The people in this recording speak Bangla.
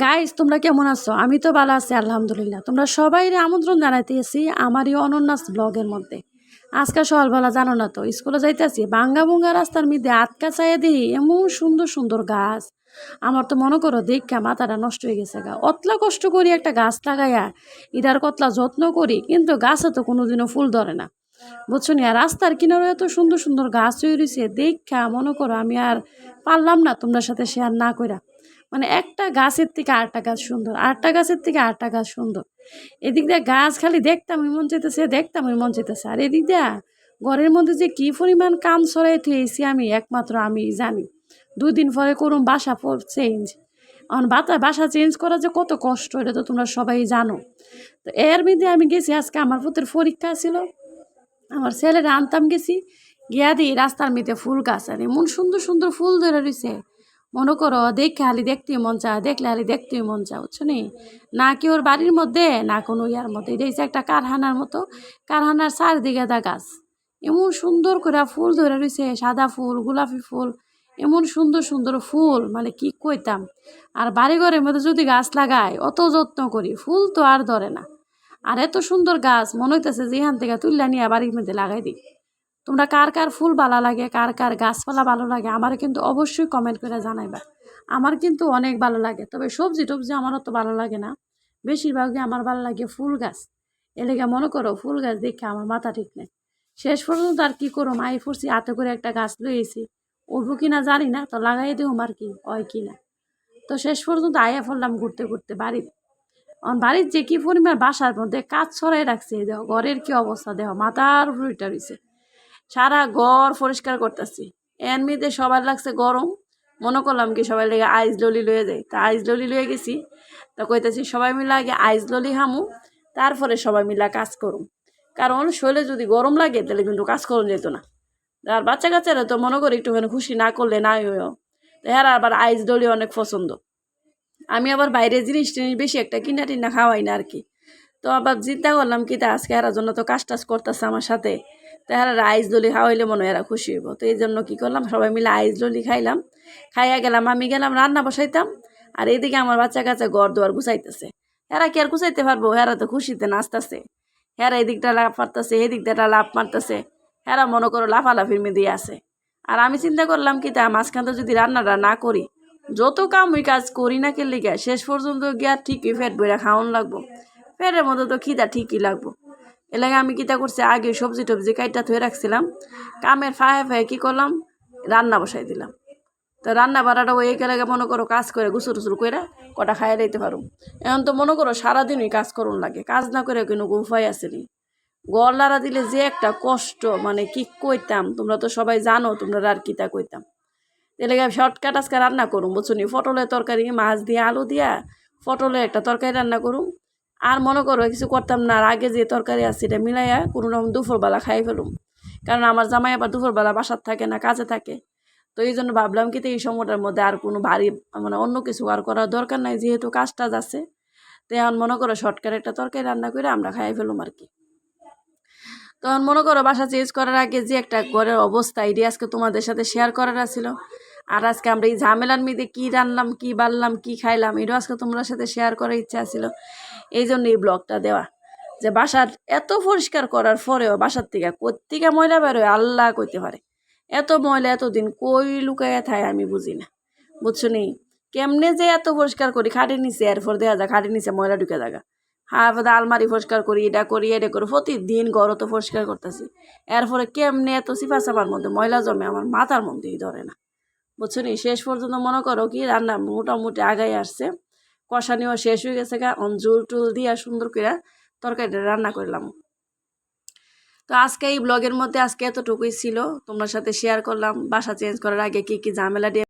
গাইস তোমরা কেমন আছো? আমি তো ভালো আছি আলহামদুলিল্লাহ। তোমরা সবাই আমন্ত্রণ জানাইতেছি আমার এই অনন্যাস ব্লগের মধ্যে। আজকে সকালবেলা জানো না তো স্কুলে যাইতেছি, ভাঙ্গা ভুঙ্গা রাস্তার মধ্যে আটকা চাইয়া দিই এমন সুন্দর সুন্দর গাছ। আমার তো মনে করো দেখা মাথাটা নষ্ট হয়ে গেছে গা। অতলা কষ্ট করি একটা গাছ লাগাইয়া ইটার কতলা যত্ন করি, কিন্তু গাছে তো কোনোদিনও ফুল ধরে না, বুঝছো নি। আর রাস্তার কিনারে এত সুন্দর সুন্দর গাছ হয়ে রয়েছে, দেখা মনে করো আমি আর পারলাম না তোমরা সাথে শেয়ার না কইরা। মানে একটা গাছের থেকে আরেকটা গাছ সুন্দর, আরেকটা গাছের থেকে আরেকটা গাছ সুন্দর। এদিক দিয়ে গাছ খালি দেখতামই মন চাইতেছে, দেখতামই মন চাইতেছে। আর এদিক দিয়ে ঘরের মধ্যে যে কি পরিমাণ কাম ছড়াই থুয়েছি আমি একমাত্র আমি জানি। 2 দিন পরে করুম বাসা চেঞ্জ। এখন বাসা চেঞ্জ করা যে কত কষ্ট এটা তো তোমরা সবাই জানো। তো এর মধ্যে আমি গেছি, আজকে আমার পুত্রের পরীক্ষা ছিল, আমার ছেলেরা আনতাম গেছি, গিয়া দিই রাস্তার মধ্যে ফুল গাছ আর এমন সুন্দর সুন্দর ফুল ধরে রয়েছে। মনে করো দেখে খালি দেখতেই মন চা, দেখলে খালি দেখতেই মন চা, বুঝছো নি। না কি ওর বাড়ির মধ্যে না কোনো ইয়ার মধ্যে, এটা হচ্ছে একটা কারখানার মতো। কারখানার চারদিকে দা গাছ, এমন সুন্দর করে ফুল ধরে রয়েছে, সাদা ফুল, গোলাপি ফুল, এমন সুন্দর সুন্দর ফুল মানে কি কইতাম। আর বাড়ি ঘরের মধ্যে যদি গাছ লাগায় অত যত্ন করি, ফুল তো আর ধরে না। আর এত সুন্দর গাছ মনে হইতেছে যে এখান থেকে তুললা নিয়ে বাড়ির মধ্যে লাগাই দিই। তোমরা কার কার ফুল ভালো লাগে, কার কার গাছপালা ভালো লাগে, আমার কিন্তু অবশ্যই কমেন্ট করে জানাইবা। আমার কিন্তু অনেক ভালো লাগে, তবে সবজি টবজি আমার অত ভালো লাগে না। বেশিরভাগই আমার ভালো লাগে ফুল গাছ। এলাকা মনে করো ফুল গাছ দেখে আমার মাথা ঠিক নেই। শেষ পর্যন্ত আর কি করো, মাই ফুরছি হাতে করে একটা গাছ লইয়েছি, উঠবো কিনা জানি না, তো লাগাই দিও আর কি হয় কিনা। তো শেষ পর্যন্ত আয়া ফেললাম ঘুরতে ঘুরতে বাড়িতে। বাড়ির যে কি পরিমাণ বাসার মধ্যে কাজ ছড়াই রাখছে, দেহ ঘরের কি অবস্থা, দেহ মাথার উপর উঠে রয়েছে। সারা ঘর পরিষ্কার করতেছি, এর মধ্যে সবার লাগছে গরম। মনে করলাম কি সবাই লেগে আইস ললি লয়ে যায়, তা আইস ললি লয়ে গেছি। তা কইতেছি সবাই মিলে আগে আইস ললি হামু, তারপরে সবাই মিলা কাজ করুম। কারণ শরীরে যদি গরম লাগে তাহলে কিন্তু কাজ করুন যেত না। আর বাচ্চা কাচ্চারা তো মনে করি একটুখানি খুশি না করলে নাই হয়েও। তো হ্যাঁ, আবার আইস ললি অনেক পছন্দ। আমি আবার বাইরের জিনিস টিনিস বেশি একটা কিনা টিনা খাওয়াই না আর কি। তো আবার চিন্তা করলাম কি তা আজকে এরার জন্য তো কাজ টাজ করতেছে আমার সাথে, তো এরা আইস ললি খাওয়াইলে মনে হয় এরা খুশি হইব। তো এই জন্য কী করলাম, সবাই মিলে আইস ললি খাইলাম। খাইয়া গেলাম, আমি গেলাম রান্না বসাইতাম। আর এইদিকে আমার বাচ্চা কাচ্চা ঘর দুয়ার গুছাইতেছে। এরা কি আর গুছাইতে পারবো, এরা তো খুশিতে নাচতেছে। এরা এদিকটা লাভ মারতেছে, এদিকটা লাভ মারতেছে। এরা মনে করো লাফালাফির মেয়েদের আছে। আর আমি চিন্তা করলাম কি তা মাঝখানটা যদি রান্নাটা না করি, যত কাম ওই কাজ করি না কে লিগা শেষ পর্যন্ত গিয়া ঠিকই পেট বইরা খাওয়ান লাগবো। পেটের মধ্যে তো খিদা ঠিকই লাগবো। এলাকা আমি কিতা করছি, আগে সবজি টবজি কাইটা ধুয়ে রাখছিলাম, কামের ফায়ে ফায়ে কী করলাম, রান্না বসাই দিলাম। তো রান্না বাড়াটা ওই এলাকা মনে করো কাজ করে গুসুর টুসুর করে কটা খাইয়ে দিতে পারো। এখন তো মনে করো সারাদিনই কাজ করুন লাগে, কাজ না করে কোনো উপায় আসেনি। গড় লাড়া দিলে যে একটা কষ্ট, মানে কি কইতাম, তোমরা তো সবাই জানো, তোমরা আর কিতা কইতাম। এলাকা শর্টকাট আজকে রান্না করুন, বুঝছো নি। পটলের তরকারি, মাছ দিয়ে আলু দিয়া পটলের একটা তরকারি রান্না করুন। আর মনে করো কিছু করতাম না, আর আগে যে তরকারি আছে এটা মিলাইয়া কোনো রকম দুপুরবেলা খাই ফেলুম। কারণ আমার জামাই আবার দুপুরবেলা বাসার থাকে না, কাজে থাকে। তো এই জন্য ভাবলাম কি এই সময়টার মধ্যে আর কোনো ভারী মানে অন্য কিছু আর করার দরকার নাই, যেহেতু কাজ টাজ আছে। তো এখন মনে করো শর্টকাট একটা তরকারি রান্না করে আমরা খাই ফেলুম আর কি। তখন মনে করো বাসা চেঞ্জ করার আগে যে একটা ঘরের অবস্থা, এটি আজকে তোমাদের সাথে শেয়ার করার ছিল। আর আজকে আমরা এই ঝামেলার মধ্যে কী রান্নাম, কী বাড়লাম, কী খাইলাম, এটাও আজকে তোমার সাথে শেয়ার করার ইচ্ছা ছিল। এই জন্য এই ব্লগটা দেওয়া, যে বাসার এত পরিষ্কার করার পরেও বাসার থেকে কোত্থেকে ময়লা বেরোয় আল্লাহ কইতে পারে। এত ময়লা এতদিন কই লুকাইয়া থাকে আমি বুঝি না, বুঝছো নি। কেমনে যে এত পরিষ্কার করি, খাটের নিচে এরপর দেওয়া যায় খাটের নিচে ময়লা ঢুকে থাকা, হ্যাঁ আলমারি পরিষ্কার করি, এটা করি এটা করি, প্রতিদিন ঘর তো পরিষ্কার করতেছি। এরপরে কেমনে এত সিফা সাফার মধ্যে ময়লা জমে আমার মাথার মধ্যেই ধরে না, বুঝছো নি। শেষ পর্যন্ত মনে করো কি রান্না মোটামুটি আগাই আসছে, কষানিও শেষ হয়ে গেছে গা, জুল টুল দিয়া সুন্দর করে তরকারিটা রান্না করলাম। তো আজকে এই ব্লগের মধ্যে আজকে এতটুকুই ছিল, তোমার সাথে শেয়ার করলাম বাসা চেঞ্জ করার আগে কি কি ঝামেলা দিয়ে